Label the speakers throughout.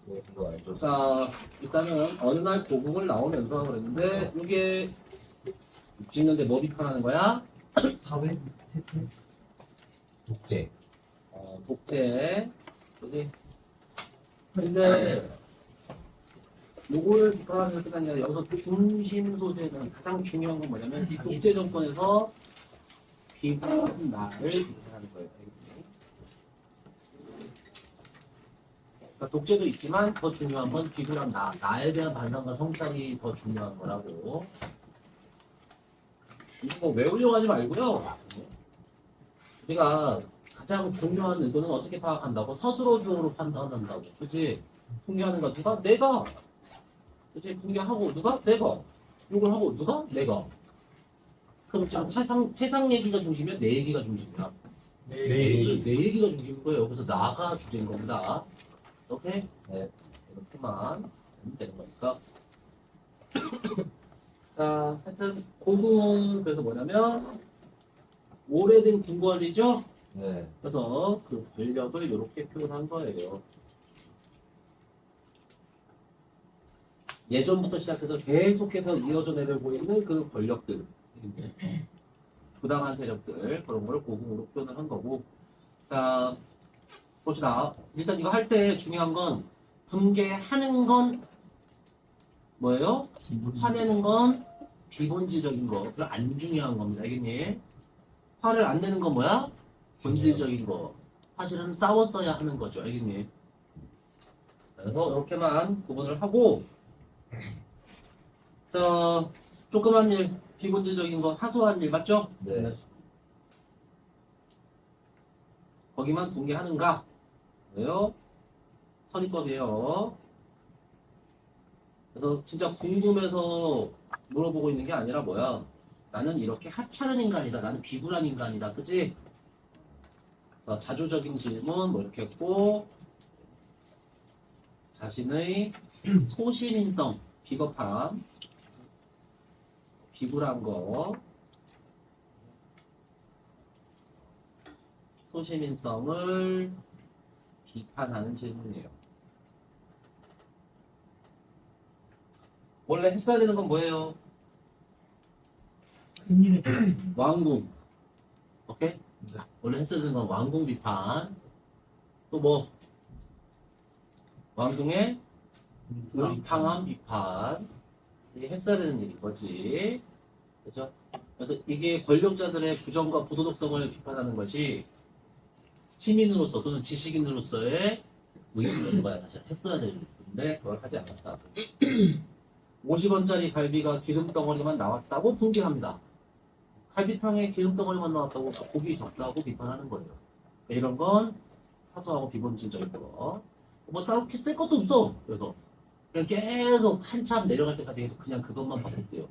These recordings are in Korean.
Speaker 1: 네, 그거 알죠.
Speaker 2: 자, 일단은 어느 날 고궁을 나오면서 그랬는데 이게 60년대 뭐 비판하는 거야?
Speaker 1: 사회? 독재.
Speaker 2: 독재. 그지? 근데 요거를 비판하는 게 아니라 여기서 중심 소재는 가장 중요한 건 뭐냐면 이 독재 정권에서 비판한 나를 비판하는 거예요. 그러니까 독재도 있지만 더 중요한 건 비굴한 나에 대한 반성과 성찰이 더 중요한 거라고. 이거 뭐 외우려고 하지 말고요. 우리가 가장 중요한 의도는 어떻게 파악한다고? 서술어주어로 판단한다고. 그치? fun계하는 거 누가? 내가. 그치? fun계하고 누가? 내가. 욕을 하고 누가? 내가. 그럼 지금 세상 얘기가 중심이야? 내 얘기가 중심이야?
Speaker 1: 네.
Speaker 2: 내 얘기가 중심인 거예요. 그래서 나가 주제인 겁니다. 오케이? 네. 이렇게만 하면 되는 거니까. 자, 하여튼 고궁은 그래서 뭐냐면 오래된 궁궐이죠.
Speaker 1: 네.
Speaker 2: 그래서 그 권력을 이렇게 표현한 거예요. 예전부터 시작해서 계속해서 이어져 내려오고 있는 그 권력들, 부당한 세력들 그런 걸 고궁으로 표현을 한 거고. 자, 봅시다. 일단 이거 할 때 중요한 건 분개하는 건 뭐예요? 화내는 건 비본질적인 거. 그럼 안 중요한 겁니다. 알겠니? 화를 안 내는 건 뭐야? 본질적인 거. 사실은 싸웠어야 하는 거죠. 알겠니? 그래서 이렇게만 구분을 하고, 자, 조그만 일, 비본질적인 거, 사소한 일 맞죠?
Speaker 1: 네.
Speaker 2: 거기만 공개하는가? 왜요? 선입법이에요. 그래서 진짜 궁금해서 물어보고 있는 게 아니라 뭐야? 나는 이렇게 하찮은 인간이다. 나는 비굴한 인간이다. 그치? 그래서 자조적인 질문 뭐 이렇게 했고, 자신의 소시민성, 비겁함, 비굴한 거, 소시민성을 비판하는 질문이에요. 원래 했어야 되는 건 뭐예요? 왕궁. 오케이? 원래 했어야 되는 건 왕궁 비판. 또 뭐? 왕궁의 의탕함 비판. 이게 했어야 되는 일인 거지. 그죠? 그래서 이게 권력자들의 부정과 부도덕성을 비판하는 것이 시민으로서 또는 지식인으로서의 의무인 거야. 사실 했어야 될 일인데 그걸 하지 않았다. 50원짜리 갈비가 기름덩어리만 나왔다고 분개합니다. 갈비탕에 기름덩어리만 나왔다고 고기 적다고 비판하는 거예요. 이런 건 사소하고 비본질적인 거. 뭐 따로 쓸 것도 없어. 그래서 그냥 계속 한참 내려갈 때까지 계속 그냥 그것만 반복돼요.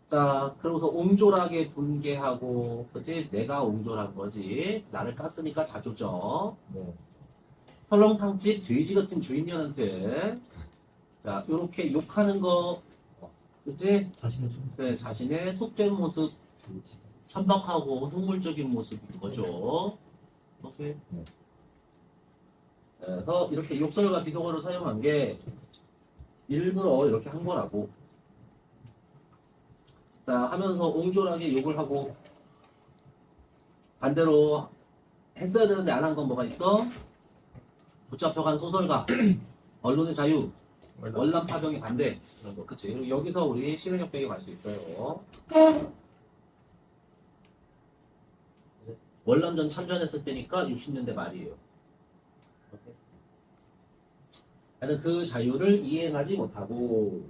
Speaker 2: 자, 그러고서 옹졸하게 분개하고, 그치? 내가 옹졸한 거지. 나를 깠으니까 자조죠.
Speaker 1: 네.
Speaker 2: 설렁탕집 돼지 같은 주인년한테, 자, 요렇게 욕하는 거, 그치? 네, 자신의 속된 모습, 천박하고 속물적인 모습인 거죠. 오케이.
Speaker 1: 네.
Speaker 2: 그래서 이렇게 욕설과 비속어를 사용한 게 일부러 이렇게 한 거라고. 자, 하면서 옹졸하게 욕을 하고 반대로 했어야 되는데 안 한 건 뭐가 있어? 붙잡혀간 소설가, 언론의 자유, 월남 파병의 반대 이런 거, 그치? 그리고 여기서 우리 신의협백에 갈 수 있어요. 월남전 참전했을 때니까 60년대 말이에요. 하여튼 그 자유를 이행하지 못하고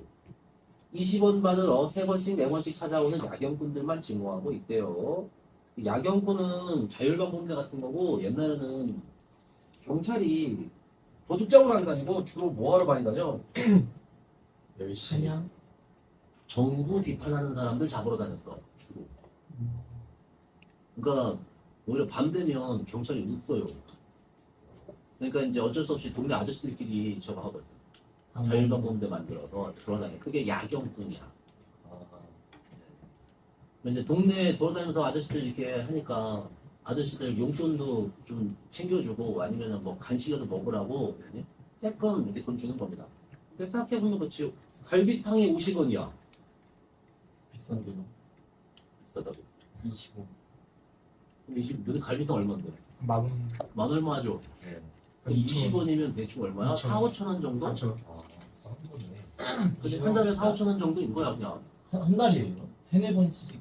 Speaker 2: 20원 받으러 3번씩 4번씩 찾아오는 야경꾼들만 증오하고 있대요. 야경꾼은 자율방범대 같은 거고 옛날에는 경찰이 도둑 잡으러 안 다니고 주로 뭐하러 많이 다녀?
Speaker 1: 열심히.
Speaker 2: 정부 비판하는 사람들 잡으러 다녔어 주로. 그러니까 오히려 밤 되면 경찰이 없어요. 그러니까 이제 어쩔 수 없이 동네 아저씨들끼리 저거 하거든. 자율방범대 만들어서 돌아다녀. 그게 야경꾼이야. 이제 동네 돌아다니면서 아저씨들 이렇게 하니까 아저씨들 용돈도 좀 챙겨주고 아니면 뭐 간식이라도 먹으라고 조금 이렇게 돈 주는 겁니다. 근데 생각해보면 그렇지 갈비탕이 50원이야.
Speaker 1: 비싼 게
Speaker 2: 비싸다고.
Speaker 1: 25.
Speaker 2: 근데 너네 갈비탕 얼마인데?
Speaker 3: 만원
Speaker 2: 만 얼마 하죠?
Speaker 1: 네.
Speaker 2: 20원이면 대충 얼마야? 4, 5천 원 정도?
Speaker 3: 4,000원.
Speaker 1: 싼 거네.
Speaker 2: 그치 한 달에 4, 5천 원 정도인 거야 그냥.
Speaker 1: 한 달이에요? 세네 번씩.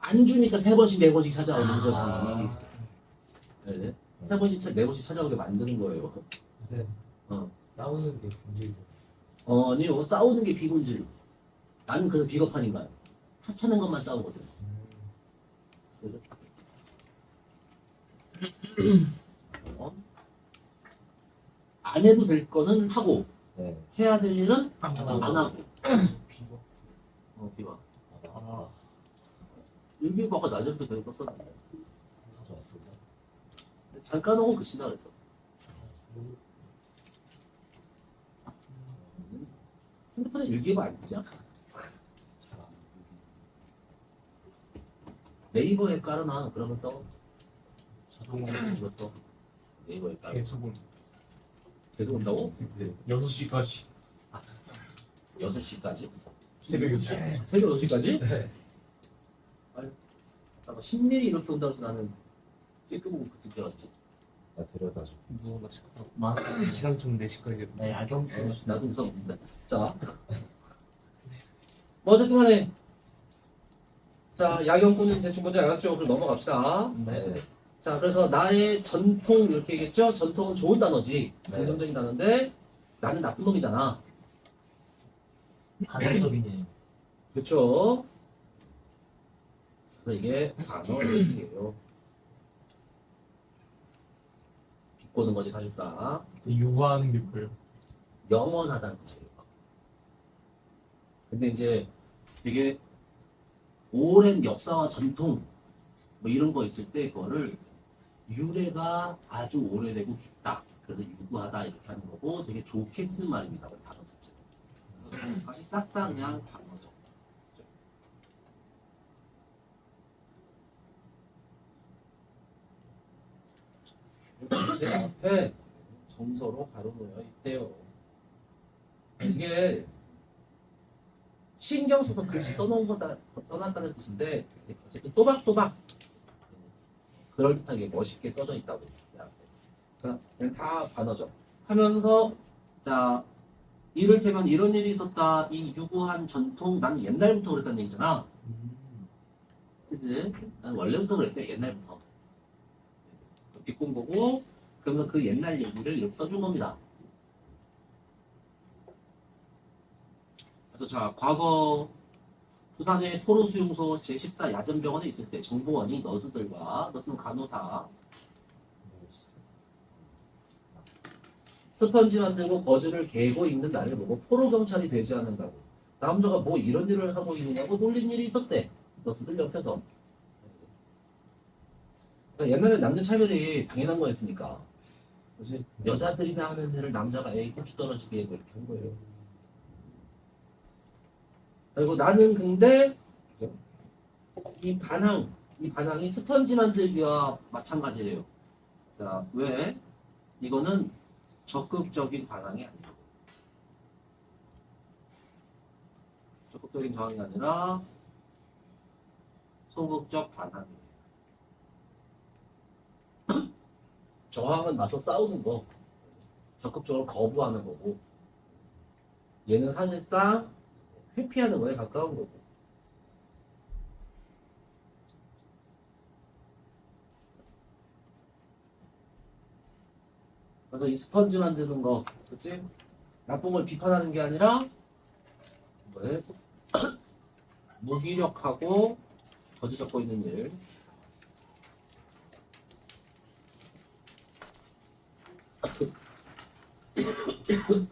Speaker 2: 안 주니까 3번씩 4번씩 찾아오는 거지.
Speaker 1: 아.
Speaker 2: 네. 3번씩 4번씩 찾아오게 만드는 거예요.
Speaker 1: 네.
Speaker 2: 어.
Speaker 1: 싸우는 게 문제고.
Speaker 2: 아니요 싸우는 게 비본질. 나는 그래서 비겁한 인간. 하찮은 것만 싸우거든. 그래서 어? 안 해도 될 거는 하고
Speaker 1: 네.
Speaker 2: 해야 될 일은
Speaker 3: 안
Speaker 2: 안 하고.
Speaker 1: 비버.
Speaker 2: 비와.
Speaker 1: 아,
Speaker 2: 일비과가 낮에부터 배고 썼는데
Speaker 1: 가져왔습니다.
Speaker 2: 잠깐 오고 그치다 그래서. 핸드폰에 일기가 아니냐?
Speaker 1: 잘안
Speaker 2: 네이버에 깔아놔. 그러면 떠.
Speaker 1: 자동으로.
Speaker 2: 이거 떠. 네이버에 깔아.
Speaker 3: 계속 온
Speaker 2: 계속 온다고?
Speaker 1: 네.
Speaker 3: 6시까지
Speaker 2: 6시까지?
Speaker 3: 새벽 6시
Speaker 2: 새벽 6시까지?
Speaker 1: 네.
Speaker 2: 아까 10mm 이렇게 온다고 해서 나는 찌끄고 그치 줄 알았지.
Speaker 1: 나 데려다줘.
Speaker 3: 무서워 기상청 4시까지
Speaker 1: 나 야경
Speaker 2: 나도 무서운데. 자. 뭐 어쨌든 간에. 자, 야경꾼은 대충 먼저 알았죠? 그럼 넘어갑시다.
Speaker 1: 네.
Speaker 2: 자, 그래서 나의 전통 이렇게 얘기했죠? 전통은 좋은 단어지.
Speaker 1: 네.
Speaker 2: 긍정적인 단어인데 나는 나쁜 놈이잖아.
Speaker 1: 반대적이네.
Speaker 2: 그렇죠? 그래서 이게 단어 얘기예요. 비꼬는 거지 사실상.
Speaker 3: 유화하는 게 뭐예요?
Speaker 2: 영원하다는 뜻이에요. 근데 이제 되게 오랜 역사와 전통 뭐 이런 거 있을 때 그거를 유래가 아주 오래되고 깊다. 그래서 유구하다 이렇게 하는 거고 되게 좋게 쓰는 말입니다. 그 단어 자체가. 아니 싹 다 그냥 단어죠. 내 앞에 정서로 가로놓여 있대요. 이게 신경 써서 글씨 써놓은 거다 써놨다는 뜻인데 어쨌든 또박또박 그럴듯하게 멋있게 써져 있다고. 그냥 다 반어죠. 하면서 자 이를테면 이런 일이 있었다. 이 유구한 전통 나는 옛날부터 그랬다는 얘기잖아. 그치? 난 원래부터 그랬대 옛날부터. 비꼰 거고 그러면서 그 옛날 얘기를 이렇게 써준 겁니다. 그래서 자 과거 부산의 포로수용소 제14 야전병원에 있을 때 정보원이 너스들과 너스는 간호사 스펀지 만들고 거즈를 개고 있는 나를 보고 포로경찰이 되지 않는다고 남자가 뭐 이런 일을 하고 있느냐고 놀린 일이 있었대. 너스들 옆에서. 그러니까 옛날에 남녀 차별이 당연한 거였으니까 그치? 여자들이나 하는 일을 남자가 에이 고추 떨어지게 뭐 이렇게 한 거예요. 그리고 나는 근데 이 반항이 스펀지 만들기와 마찬가지예요. 자, 왜? 이거는 적극적인 반항이 아니고 적극적인 저항이 아니라 소극적 반항이에요. 저항은 맞서 싸우는 거, 적극적으로 거부하는 거고 얘는 사실상 회피하는 거에 가까운 거고. 그래서 이 스펀지 만드는 거, 그치? 나쁜 걸 비판하는 게 아니라 왜? 무기력하고 저지 적고 있는 일. 그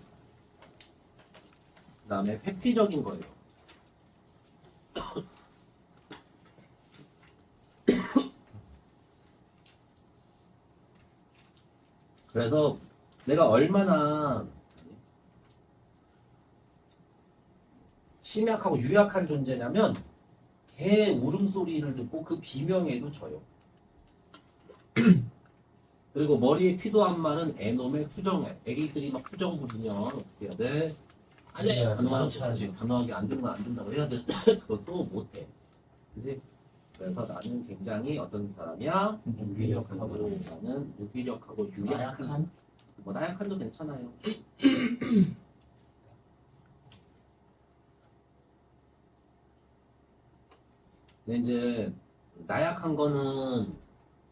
Speaker 2: 다음에 회피적인 거예요. 그래서 내가 얼마나 심약하고 유약한 존재냐면 개 울음소리를 듣고 그 비명에도 져요. 그리고 머리에 피도 안 마른 애놈의 투정해. 애기들이 막 투정 부리면 어떻게 해야 돼? 아니, 단호하게 안 되면 안 된다고 해야 돼. 그것도 못해. 그지? 그래서 나는 굉장히 어떤 사람이야?
Speaker 1: 무기력하고.
Speaker 2: 나는 무기력하고 유약한. 뭐 나약한도 괜찮아요. 근데 이제 나약한 거는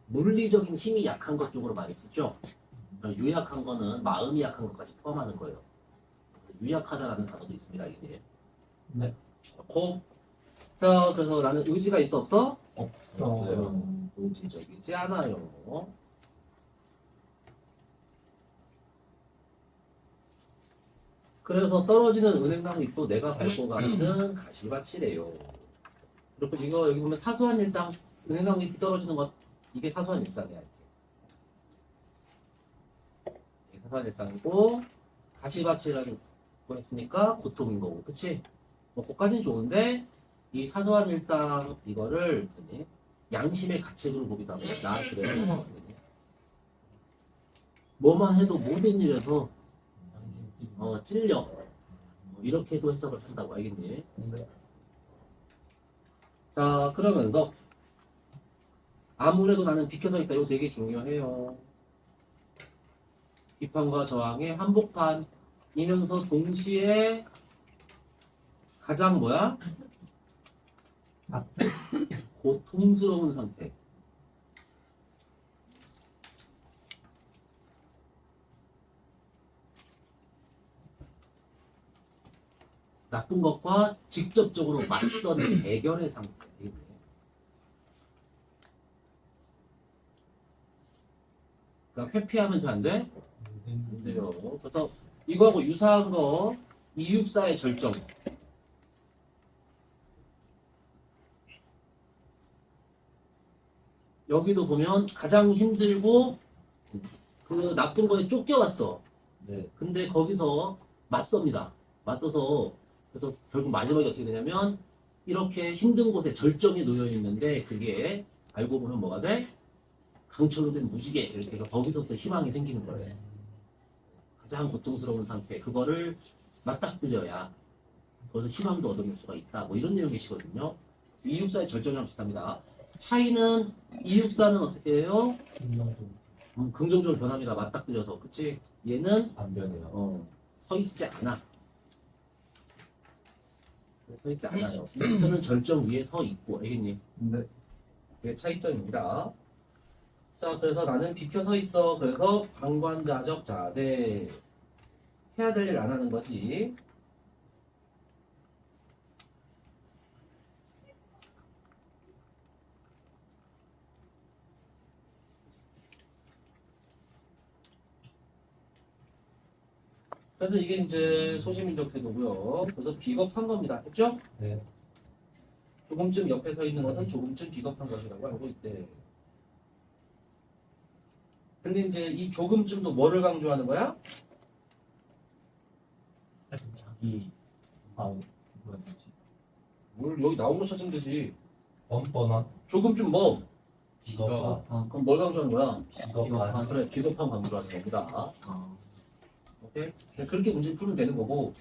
Speaker 2: 물리적인 힘이 약한 것 쪽으로 많이 쓰죠. 유약한 거는 마음이 약한 것까지 포함하는 거예요. 유약하다라는 단어도 있습니다. 이게.
Speaker 3: 네.
Speaker 2: 좋고. 자, 그래서 나는 의지가 있어 없어?
Speaker 1: 없어요.
Speaker 2: 의지적이지 않아요. 그래서 떨어지는 은행나무 잎도 내가 밟고 가는 가시밭이래요. 그리고 이거 여기 보면 사소한 일상, 은행나무 잎이 떨어지는 것, 이게 사소한 일상이야. 이게 사소한 일상이고, 가시밭이라는 거 했으니까 고통인 거고, 그치? 뭐, 그까지는 좋은데, 이 사소한 일상, 이거를, 양심의 가책으로 보기도 하고, 나 그래서, 뭐만 해도 모든 일에서, 찔려. 이렇게도 해석을 한다고, 알겠니? 자, 그러면서, 아무래도 나는 비켜서 있다. 이거 되게 중요해요. 비판과 저항의 한복판이면서 동시에 가장 뭐야? 고통스러운 상태. 나쁜 것과 직접적으로 맞선 대결의 상태. 그러니까 회피하면 안 돼? 안 돼요. 그래서 이거하고 유사한 거 이육사의 절정. 여기도 보면 가장 힘들고 그 나쁜 거에 쫓겨왔어.
Speaker 1: 네.
Speaker 2: 근데 거기서 맞섭니다. 맞서서 그래서 결국 마지막에 어떻게 되냐면 이렇게 힘든 곳에 절정에 놓여 있는데 그게 알고 보면 뭐가 돼? 강철로 된 무지개 이렇게 해서 거기서 또 희망이 생기는 거래. 가장 고통스러운 상태 그거를 맞닥뜨려야 거기서 희망도 얻어낼 수가 있다. 뭐 이런 내용이시거든요. 이육사의 절정이랑 비슷합니다. 차이는 이육사는 어떻게 해요? 긍정적으로 변합니다. 맞닥뜨려서. 그치? 얘는
Speaker 1: 안 변해요.
Speaker 2: 서 있지 않아. 서 있지 않아요. 이육사는 절정 위에 서 있고, 알겠니?
Speaker 1: 네.
Speaker 2: 그게 차이점입니다. 자, 그래서 나는 비켜 서 있어. 그래서 방관자적 자세. 해야 될 일 안 하는 거지. 그래서 이게 이제 소시민적 태도고요. 그래서 비겁한 겁니다. 됐죠?
Speaker 1: 네.
Speaker 2: 조금쯤 옆에 서 있는 것은 조금쯤 비겁한 것이라고 알고 있대. 근데 이제 이 조금쯤도 뭐를 강조하는 거야?
Speaker 1: 자기 뭐야 되지?
Speaker 2: 뭘 여기 나온 거 찾으면 되지.
Speaker 1: 뻔뻔한
Speaker 2: 조금쯤 뭐?
Speaker 1: 비겁한
Speaker 2: 그럼 뭘 강조하는 거야?
Speaker 1: 비겁한
Speaker 2: 그래, 비겁한 강조하는 겁니다. 오케이? 그냥 그렇게 문제 풀면 되는 거고.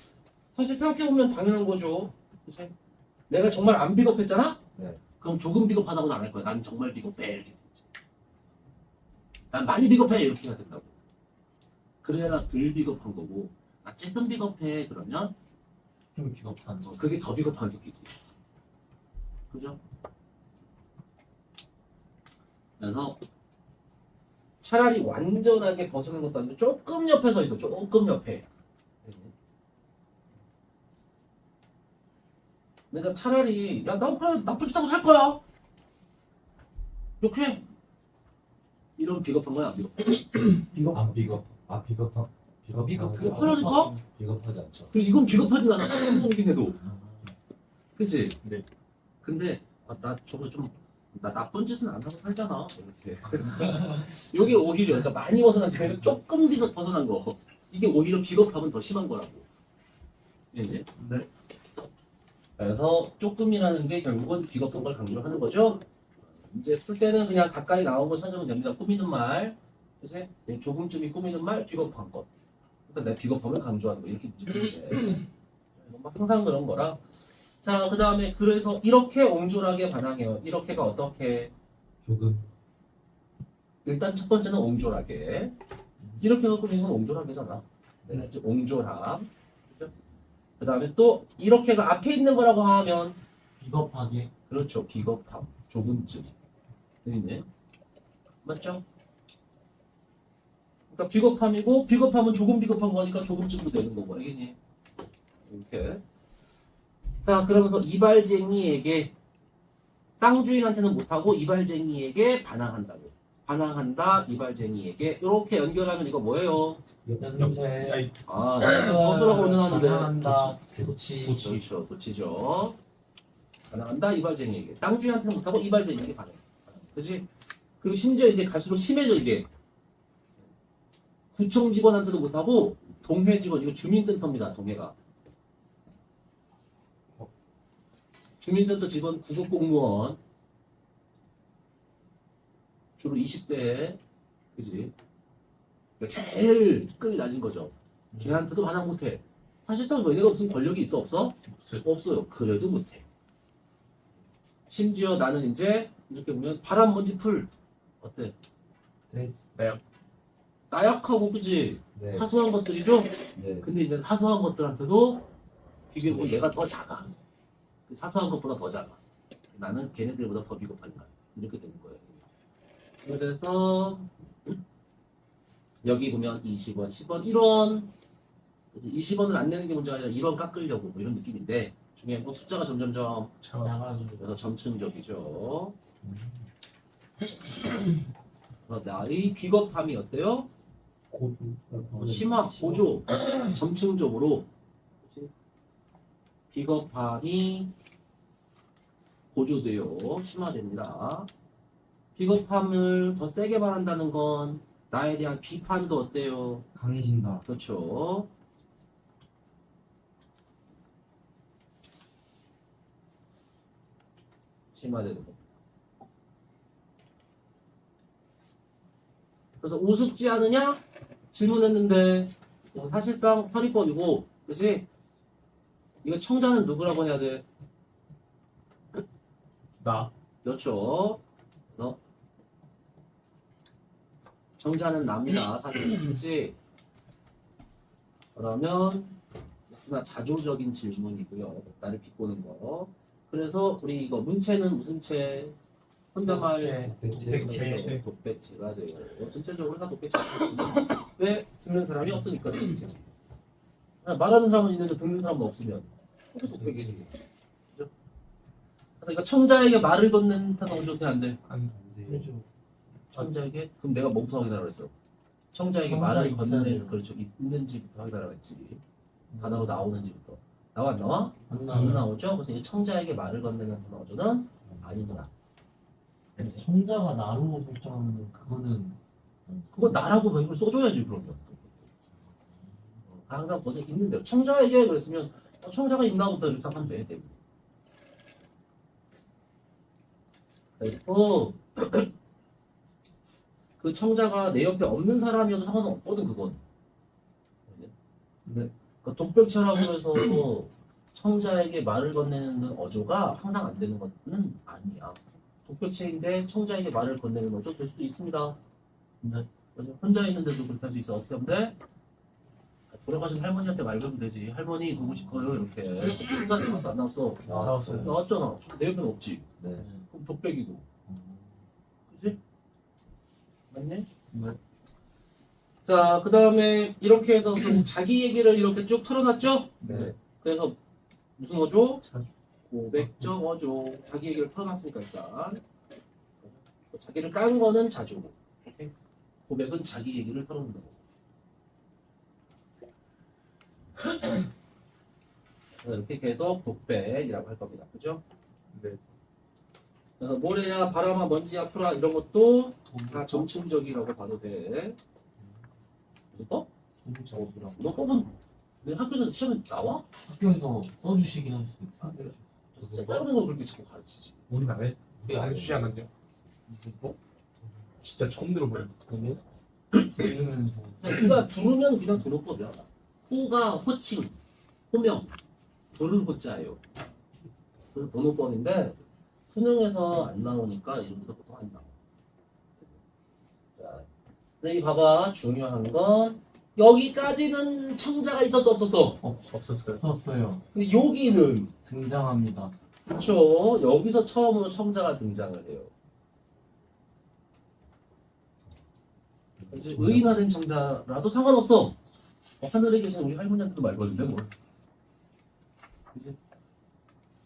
Speaker 2: 사실 생각해보면 당연한 거죠. 그치? 내가 정말 안 비겁했잖아?
Speaker 1: 네.
Speaker 2: 그럼 조금 비겁하다고는 안 할 거야. 난 정말 비겁해. 이렇게 되지. 난 많이 비겁해. 이렇게 해야 된다고. 그래야 나 덜 비겁한 거고. 나 조금 비겁해. 그러면
Speaker 1: 좀 비겁한
Speaker 2: 그게 더 비겁한 새끼지. 그죠? 그래서 차라리 완전하게 벗어난 것도 아니고 조금 옆에 서 있어. 조금 옆에. 그러니까 차라리 나 그래 나쁜 짓 하고 살 거야. 이렇게 이런 비겁한 거야. 안 비겁.
Speaker 1: 안 비겁 비겁한
Speaker 2: 비겁하라니까?
Speaker 1: 비겁하지 않죠.
Speaker 2: 그리고 이건 비겁하진 않아. 비겁이긴 해도. 그치?
Speaker 3: 네.
Speaker 2: 근데 나 저거 좀 나 나쁜 짓은 안 하고 살잖아. 이렇게. 이게 오히려 그러니까 많이 벗어난 게 아니라 조금 벗어난 거. 이게 오히려 비겁하면 더 심한 거라고. 예.
Speaker 1: 네.
Speaker 2: 그래서 조금이라는 게 결국은 비겁한 걸 강조하는 거죠. 이제 풀 때는 그냥 가까이 나온 거 찾으면 됩니다. 꾸미는 말, 그치? 조금쯤이 꾸미는 말, 비겁한 것. 그러니까 내가 비겁함을 강조하는 거 이렇게 문제 푸는데 항상 그런 거라. 자, 그 다음에 그래서 이렇게 옹졸하게 반항해요. 이렇게가 어떻게?
Speaker 1: 조금.
Speaker 2: 일단 첫 번째는 옹졸하게. 이렇게 해서 꾸미는 건 옹졸하게잖아. 네, 이제 옹졸함. 그죠? 그 다음에 또 이렇게가 앞에 있는 거라고 하면
Speaker 1: 비겁하게.
Speaker 2: 그렇죠. 비겁함. 조금쯤. 그러네. 맞죠? 그러니까 비겁함이고 비겁함은 조금 비겁한 거니까 조금쯤도 되는 거고. 알겠니? 이렇게. 자, 그러면서 이발쟁이에게 땅 주인한테는 못하고 이발쟁이에게 반항한다고. 반항한다 이발쟁이에게 이렇게 연결하면 이거 뭐예요?
Speaker 1: 연세.
Speaker 3: 아이,
Speaker 2: 아, 서술하고 운전하는데
Speaker 1: 반항한다. 도치.
Speaker 2: 그렇죠. 도치죠. 반항한다 이발쟁이에게. 땅 주인한테는 못하고 이발쟁이에게 반항. 그지? 그리고 심지어 이제 갈수록 심해져 이게. 구청 직원한테도 못하고 동회 직원 이거 주민센터입니다. 동회가. 주민센터 직원 구급 공무원 주로 20대 그지? 그러니까 제일 급이 낮은 거죠. 걔한테도 반항 못해. 사실상 너희가 무슨 권력이 있어 없어?
Speaker 3: 없어요.
Speaker 2: 없어요. 그래도 못해. 심지어 나는 이제 이렇게 보면 바람 먼지 풀 어때?
Speaker 1: 네.
Speaker 2: 나약하고 그지?
Speaker 1: 네.
Speaker 2: 사소한 것들이죠.
Speaker 1: 네.
Speaker 2: 근데 이제 사소한 것들한테도 비교해보면 얘가 더 작아. 그 사소한 것보다 더 작아. 나는 걔네들보다 더 비겁하니까 이렇게 되는 거예요. 그래서 여기 보면 20원, 10원, 1원 20원을 안 내는 게 문제가 아니라 1원 깎으려고 뭐 이런 느낌인데 중요한 건 숫자가 점점점
Speaker 1: 작아지고.
Speaker 2: 그래서 점층적이죠. 나의 비겁함이 어때요?
Speaker 1: 고조.
Speaker 2: 심화, 고조, 점층적으로 그치? 비겁함이 고조돼요. 심화됩니다. 비겁함을 더 세게 말한다는 건 나에 대한 비판도 어때요?
Speaker 1: 강해진다.
Speaker 2: 그렇죠. 심화되는 거. 그래서 우습지 않으냐? 질문했는데 그래서 사실상 서리법이고 그치? 이거 청자는 누구라고 해야 돼?
Speaker 3: 나.
Speaker 2: 그렇죠. 그래서 청자는 납니다. 사실 그치? 그러면 나 자조적인 질문이고요. 나를 비꼬는 거. 그래서 우리 이거 문체는 무슨 체? 혼자말
Speaker 3: 독백체.
Speaker 2: 독백체가 돼요. 전체적으로 다 독백체가 돼요. 왜? 듣는 사람이 없으니까 독백체지. 말하는 사람은 있는데 듣는 사람은 없으면 그게 독백체지. 그죠? 그래서 이거 청자에게 말을 건넨다는 거 어떻게 안 돼?
Speaker 3: 안
Speaker 1: 그렇죠.
Speaker 2: 청자에게? 그럼 내가 뭐부터 확인하라고 했어? 청자에게
Speaker 1: 청자
Speaker 2: 말을
Speaker 1: 있어야
Speaker 2: 건넨
Speaker 1: 돼요.
Speaker 2: 그렇죠. 있는지부터 확인하라고 했지. 단어로 나오는지부터. 나와 안 나와?
Speaker 1: 안
Speaker 2: 안 나오죠? 그래서 이 청자에게 말을 건네는 단어는 아니구나.
Speaker 1: 청자가 나로 설정하는 그거는
Speaker 2: 그거 나라고 이걸 써줘야지 그러면. 항상 거기 있는 대로 청자에게 그랬으면 청자가 있나부터 이렇게 생각하면 돼. 그리고 그 청자가 내 옆에 없는 사람이어도 상관은 없거든 그건.
Speaker 1: 네.
Speaker 2: 그 독백체라고 해서 청자에게 말을 건네는 어조가 항상 안 되는 것은 아니야. 독백체인데 청자에게 말을 건네는 어조 될 수도 있습니다.
Speaker 1: 네.
Speaker 2: 혼자 있는데도 그렇게 할 수 있어. 어떻게 하면 돼? 돌아가신 할머니한테 말 걸면 되지. 할머니 보고 싶어요 이렇게. 혼자 나왔어 안 나왔어?
Speaker 1: 나왔어요.
Speaker 2: 나왔잖아. 내 옆에는 없지.
Speaker 1: 네.
Speaker 2: 그럼 독백이고. 그지? 맞네?
Speaker 1: 네.
Speaker 2: 자, 그 다음에 이렇게 해서 좀 자기 얘기를 이렇게 쭉 털어놨죠?
Speaker 1: 네.
Speaker 2: 그래서 무슨 어조?
Speaker 1: 자주.
Speaker 2: 고백적 어조. 자기 얘기를 털어놨으니까 일단 자기를 깐 거는 자조고 오케이? 고백은 자기 얘기를 털어놓는 거고 이렇게 계속 독백이라고 할 겁니다. 그죠?
Speaker 3: 네.
Speaker 2: 그래서 모래야 바람아 먼지야 풀아 이런 것도 다 점층적이라고 봐도 돼. 어?
Speaker 1: 저거랑
Speaker 2: 너 뽑은 내 학교에서 시험에 나와?
Speaker 1: 학교에서 써주시긴 하셨어요.
Speaker 2: 진짜 다른 거 그렇게 자꾸 가르치지.
Speaker 3: 우리 나라에
Speaker 1: 우리
Speaker 3: 안 주지 않았냐? 진짜 처음 들어보는
Speaker 1: 부르면서
Speaker 2: 그러니까 부르면 그냥 도노법이야. 호가 호칭, 호명, 부르는 호자예요. 그래서 도노법인데 수능에서 안 나오니까 이름부터 보통 안 나와. 자, 근데 이 봐봐 중요한 건 여기까지는 청자가 있었어 없었어?
Speaker 3: 없었어요.
Speaker 1: 썼어요.
Speaker 2: 근데 여기는
Speaker 1: 등장합니다.
Speaker 2: 그렇죠. 여기서 처음으로 청자가 등장을 해요. 이제 의인화된 청자라도 상관없어. 하늘에 계신 우리 할머니한테도 말 거는데 뭐. 그지?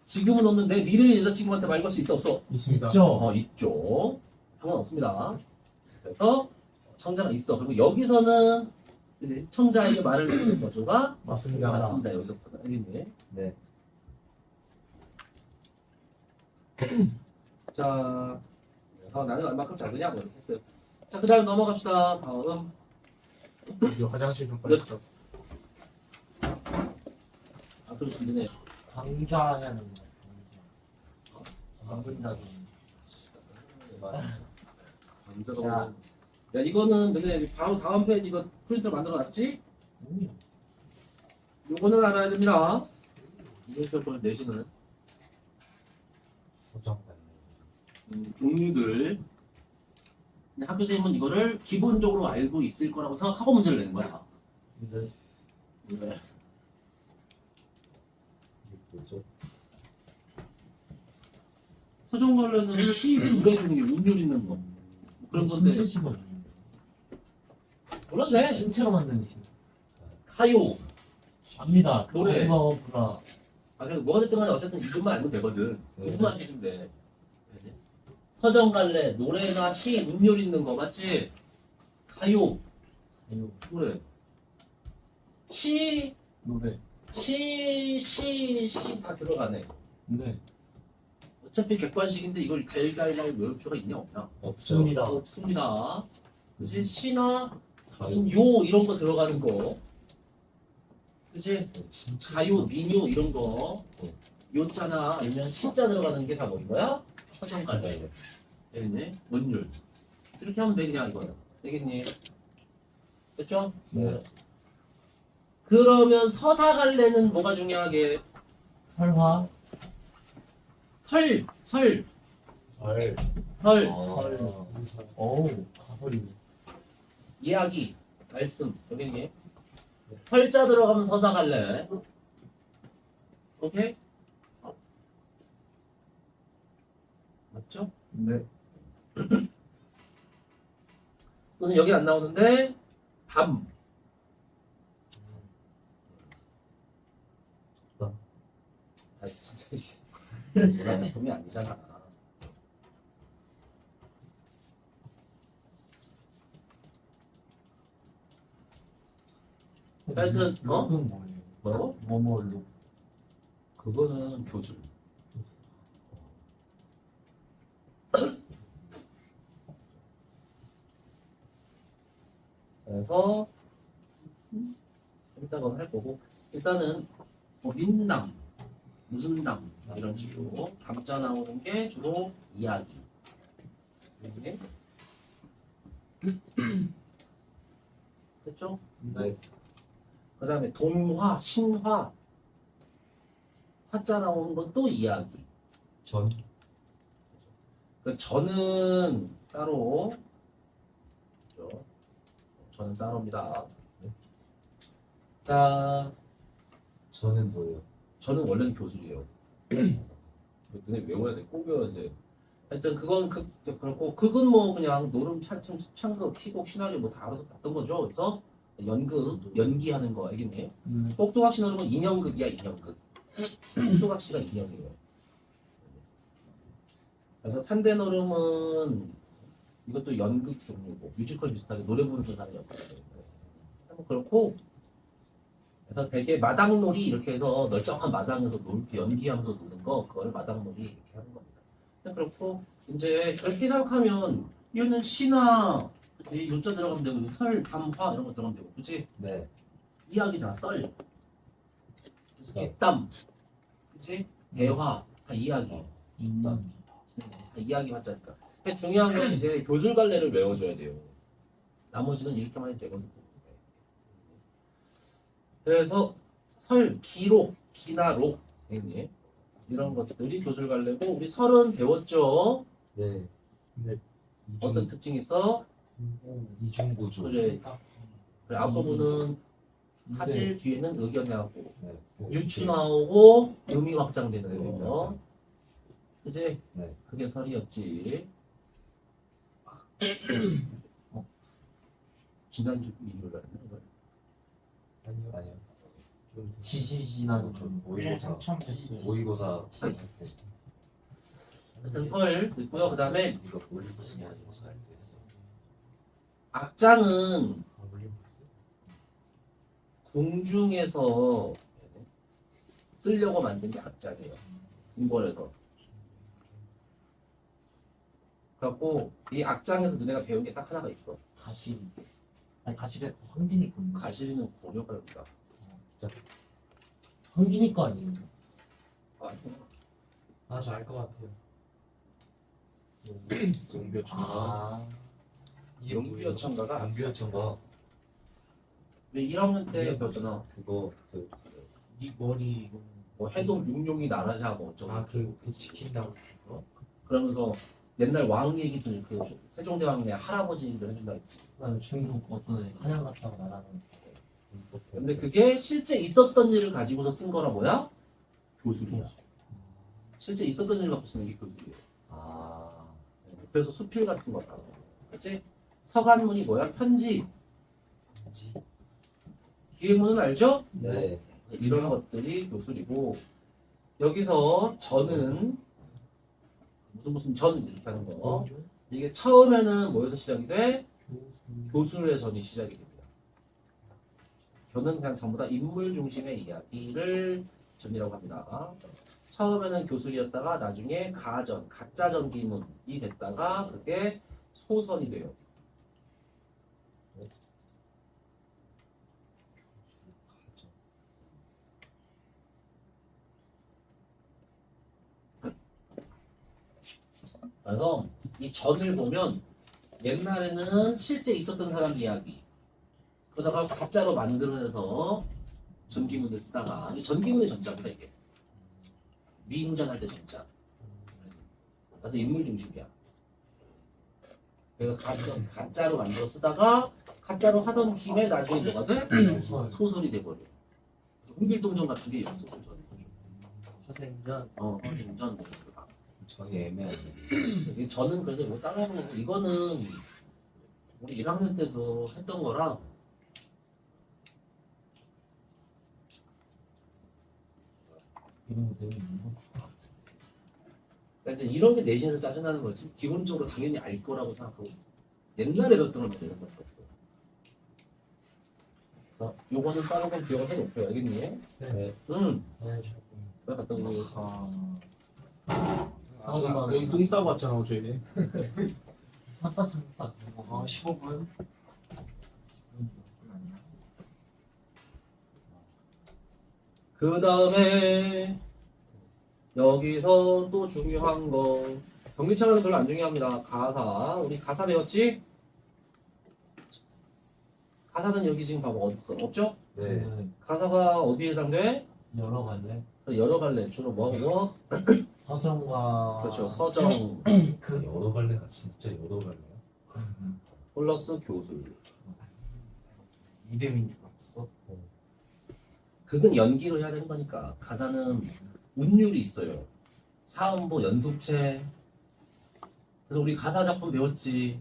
Speaker 2: 지금은 없는데 미래의 여자친구한테 말 걸 수 있어 없어?
Speaker 3: 있습니다.
Speaker 1: 있죠?
Speaker 2: 있죠. 상관없습니다. 그래서 청자가 있어. 그리고 여기서는 이제 청자에게 말을 듣는 거조가
Speaker 3: 맞습니다.
Speaker 2: 맞습니다. 여기서부터는 알겠니?
Speaker 1: 네.
Speaker 2: 자, 나는 얼마큼 작으냐고 이렇게 했어요. 자, 그 다음 넘어갑시다. 다음.
Speaker 3: 여기 화장실 좀 빨리 가.
Speaker 2: 아, 그러시면 되네요.
Speaker 1: 강좌해야 됩니다. 강좌.
Speaker 2: 자, 야, 이거는 너네 바로 다음 페이지 이거 프린트를 만들어 놨지? 요거는 알아야 됩니다. 이름표를 내시는 종류들. 근데 학교 선생님은 이거를 기본적으로 알고 있을 거라고 생각하고 문제를 내는 거야.
Speaker 1: 네.
Speaker 2: 네. 서정 관련은 시, 노래 종류, 운율 있는 거. 그런 건데.
Speaker 1: 신체 시간.
Speaker 2: 몰랐네.
Speaker 1: 신체로 만드는 시.
Speaker 2: 가요.
Speaker 1: 압니다.
Speaker 2: 노래.
Speaker 1: 오브라.
Speaker 2: 아, 그래서 뭐가 됐든 간에 어쨌든 이것만 알면 되거든. 이것만 해주면 돼. 서정갈래, 노래나 시, 운율 있는 거 맞지? 가요,
Speaker 1: 아유,
Speaker 2: 노래. 시
Speaker 1: 노래.
Speaker 2: 다 들어가네.
Speaker 1: 네.
Speaker 2: 어차피 객관식인데 이걸 달달달 외울 필요가 있냐 없냐?
Speaker 1: 없습니다.
Speaker 2: 없습니다. 그지? 시나 무슨 요 이런 거 들어가는 거. 그지? 가요, 민요 이런 거. 요자나 아니면 시자 들어가는 게 다 뭐인 거야? 서정갈래. 되겠니? 운율. 이렇게 하면 되냐 이거는. 되겠니? 됐죠?
Speaker 1: 네.
Speaker 2: 그러면 서사갈래는 뭐가 중요하게?
Speaker 1: 설화.
Speaker 2: 설.
Speaker 3: 알.
Speaker 2: 설.
Speaker 1: 어우, 가설이네.
Speaker 2: 이야기. 말씀. 되겠니? 설자 들어가면 서사갈래. 오케이? 맞죠?
Speaker 1: 네.
Speaker 2: 또는 여기 안 나오는데 담. 아 진짜 이런 작품이 아니잖아. 하여튼
Speaker 1: 록은 뭐예요?
Speaker 2: 뭐라고?
Speaker 1: 뭐뭐 록.
Speaker 2: 그거는 교술. 그래서 일단 그건 할 거고 일단은 뭐 민담, 무슨 담 이런 식으로 담자 나오는 게 주로 이야기. 이렇게. 됐죠?
Speaker 3: 네.
Speaker 2: 그 다음에 동화, 신화 화자 나오는 건 또 이야기.
Speaker 3: 전.
Speaker 2: 그 저는 따로 그렇죠? 저는 따로입니다. 자,
Speaker 3: 저는 뭐예요?
Speaker 2: 저는 원래는 교술이에요. 너네 외워야 돼, 꼭 외워야 돼. 하여튼 그건 그렇고 그건 뭐 그냥 노름, 창극, 희곡, 시나리오 뭐 다 알아서 봤던 거죠. 그래서 연극, 연기하는 거 알겠네. 똑똑학 시노름은 인형극이야, 인형극. 똑똑학 시가 인형이에요. 그래서 산대노름은 이것도 연극 종류고 뮤지컬 비슷하게 노래 부르는 사람이 없거든요. 뭐 그렇고 그래서 되게 마당놀이 이렇게 해서 널쩍한 마당에서 연기하면서 노는 거 그거를 마당놀이 이렇게 하는 겁니다. 그냥 그렇고 이제 그렇게 생각하면 이거는 시나 요자 들어가면 되고 설, 담화 이런 거 들어가면 되고 그치?
Speaker 3: 네.
Speaker 2: 이야기잖아 썰 뒷담 그치? 대화 다 이야기 다 이야기 하자니까 중요한 건 이제 교술 갈래를 외워줘야 돼요. 나머지는 이렇게만 해도 되거든요. 그래서 설, 기록, 기나록 네. 이런 것들이 교술 갈래고 우리 설은 배웠죠?
Speaker 3: 네.
Speaker 2: 어떤 특징이 있어?
Speaker 3: 이중구조.
Speaker 2: 그래. 그래 앞부분은 사실 뒤에는 의견하고
Speaker 3: 네.
Speaker 2: 유추 나오고 의미 확장되는
Speaker 3: 네,
Speaker 2: 거예요.
Speaker 3: 맞아요.
Speaker 2: 그지?
Speaker 3: 네.
Speaker 2: 그게 설이었지. 지난주 일요일 날 했나?
Speaker 3: 아니요. 아니요.
Speaker 1: 지지지난
Speaker 3: 좀
Speaker 4: 모의고사.
Speaker 3: 모의고사.
Speaker 2: 하여튼 설 있고요. 그 다음에
Speaker 3: 이거 올림푸스가 아니고 살 됐어.
Speaker 2: 악장은
Speaker 3: 올림푸스.
Speaker 2: 궁중에서 쓰려고 만든 게 악장이에요. 궁궐에서. 그래갖고 이 악장에서 너네가 배운 게 딱 하나가 있어.
Speaker 1: 가시. 아니 가시래 황진이 거.
Speaker 2: 가시리는 고려가요입니다.
Speaker 1: 황진이 거 아니에요?
Speaker 4: 저 알 것 같아요.
Speaker 3: 용비어천가.
Speaker 1: 아.
Speaker 2: 용비어천가가
Speaker 3: 용비어천가.
Speaker 2: 왜 1학년 때 배웠잖아.
Speaker 3: 그거
Speaker 4: 이 머리
Speaker 2: 뭐 해동 육룡이 나라자 뭐 어쩌고.
Speaker 4: 그 지킨다고 그거?
Speaker 2: 그러면서 옛날 왕 얘기들 그 세종대왕 내 할아버지 얘기들 해준다 했지.
Speaker 1: 그다음에 중국 어떤 애 한양 갔다가 말하는.
Speaker 2: 근데 그게 실제 있었던 일을 가지고서 쓴 거라 뭐야? 교술이야. 실제 있었던 일 갖고 쓰는 게 교술이에요.
Speaker 3: 아.
Speaker 2: 그래서 수필 같은 거다. 그치? 서간문이 뭐야? 편지. 기획문은 알죠?
Speaker 3: 네.
Speaker 2: 이런 것들이 교술이고 여기서 전은 무슨 전 이렇게 하는 거. 이게 처음에는 뭐에서 시작이 돼? 교술의 전이 시작이 됩니다. 교는 그냥 전부 다 인물 중심의 이야기를 전이라고 합니다. 처음에는 교술이었다가 나중에 가전, 가짜 전기문이 됐다가 그게 소설이 돼요. 그래서 이 전을 보면 옛날에는 실제 있었던 사람 이야기 그러다가 가짜로 만들어내서 전기문을 쓰다가 이 전기문의 전자입니다 이게 미운전할 때 전자 그래서 인물 중심이야 그래서 가짜로 만들어 쓰다가 가짜로 하던 김에 나중에 뭐가 돼? 소설이 돼버려 홍길동전 같은 게 이런 소설
Speaker 1: 화생전.
Speaker 2: 화생전
Speaker 3: 전이 애매하네.
Speaker 2: 이 저는 그래서 뭐 따라하는 거고 이거는 우리 1학년 때도 했던 거라
Speaker 1: 이런 거 되게 무서워.
Speaker 2: 그러니까 이제 이런 게 내신에서 짜증나는 거지 기본적으로 당연히 알 거라고 생각하고 옛날에 배웠던 걸 되는 거죠 요거는 다른 건 기억을 해놓고요 알겠니?
Speaker 3: 네.
Speaker 2: 왜 갔다 오고
Speaker 4: 여기 똥 싸고 왔잖아 저희.
Speaker 1: 핫바탕 딱. 15분.
Speaker 2: 그 다음에 여기서 또 중요한 거 경기창은 별로 안 중요합니다 가사 우리 가사 배웠지? 가사는 여기 지금 봐봐 어딨어? 없죠?
Speaker 3: 네.
Speaker 2: 가사가 어디에 해당돼?
Speaker 1: 여러 갈래.
Speaker 2: 여러 갈래 주로 뭐하고
Speaker 1: 서정과.
Speaker 2: 그렇죠 서정
Speaker 3: 그 여러 갈래가 진짜 여러 갈래야.
Speaker 2: 플러스 교술
Speaker 4: 이름인 줄 알았어.
Speaker 2: 그건 연기로 해야 되는 거니까 가사는 운율이 있어요 사음보 연속체 그래서 우리 가사 작품 배웠지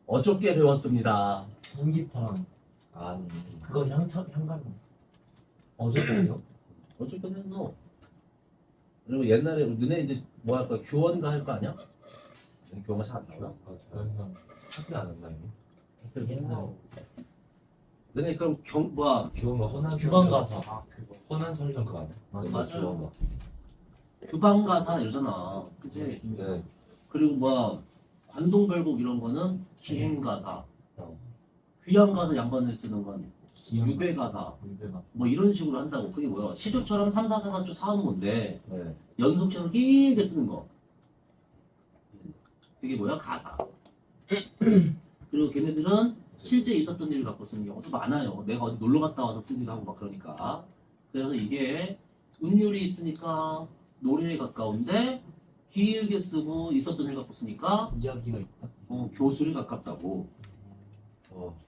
Speaker 2: 어저께 배웠습니다
Speaker 1: 전기파랑.
Speaker 3: 아니.
Speaker 1: 그건 향감. 어제예요?
Speaker 2: 어저께 했어 그리고 옛날에 너네 이제 뭐 할 거야 규원가 할 거 아니야? 규원가 잘 안 나와
Speaker 3: 하지 않았나요?
Speaker 1: 옛날.
Speaker 2: 너네 그럼
Speaker 3: 기원가 허난
Speaker 1: 규방 가사.
Speaker 4: 그거.
Speaker 3: 허난 설정 그거 아니야?
Speaker 2: 맞아요.
Speaker 3: 기원가.
Speaker 2: 규방가사 이러잖아 그치?
Speaker 3: 네.
Speaker 2: 그리고 관동별곡 이런 거는 기행가사
Speaker 3: 어.
Speaker 2: 귀양가사 양반을 쓰는 건 유배가사
Speaker 1: 유배가.
Speaker 2: 뭐 이런 식으로 한다고 그게 뭐야 시조처럼 3, 4, 4, 4조 사음문데
Speaker 3: 네.
Speaker 2: 연속체로 길게 쓰는 거 그게 뭐야? 가사. 그리고 걔네들은 실제 있었던 일을 갖고 쓰는 경우도 많아요. 내가 어디 놀러 갔다 와서 쓰기도 하고 막 그러니까. 그래서 이게 음률이 있으니까 노래에 가까운데 비일게 쓰고 있었던 일 갖고 쓰니까
Speaker 1: 이야기가 있다.
Speaker 2: 교술에 가깝다고.
Speaker 3: 어.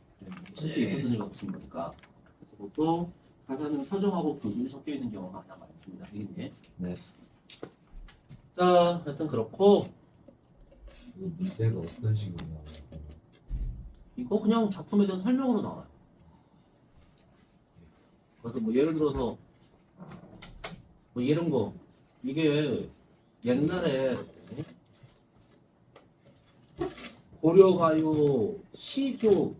Speaker 2: 실제 있었던 일 갖고 쓰는 거니까. 그래서 보통 가사는 서정하고 교술이 섞여 있는 경우가 가장 많습니다. 이게.
Speaker 3: 네.
Speaker 2: 자, 하여튼 그렇고
Speaker 3: 이 문제가 어떤 식으로 나와요?
Speaker 2: 이거 그냥 작품에 대한 설명으로 나와요. 그래서 뭐 예를 들어서 뭐 이런 거 이게 옛날에 고려가요 시조로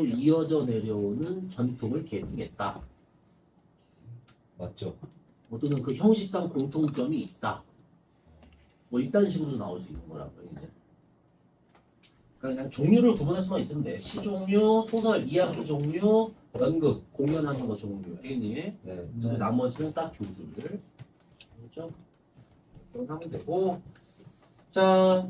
Speaker 2: 이어져 내려오는 전통을 계승했다.
Speaker 3: 맞죠?
Speaker 2: 뭐 또는 그 형식상 공통점이 있다. 뭐 이딴 식으로 나올 수 있는 거라고요. 이게. 그러니까 그냥 종류를 구분할 수만 있으면 돼. 시 종류, 소설, 이야기 종류, 연극, 공연하는 거 종류. 애니.
Speaker 3: 네.
Speaker 1: 네.
Speaker 2: 나머지는 싹 교수들. 그렇죠? 그렇게 하면 되고. 자.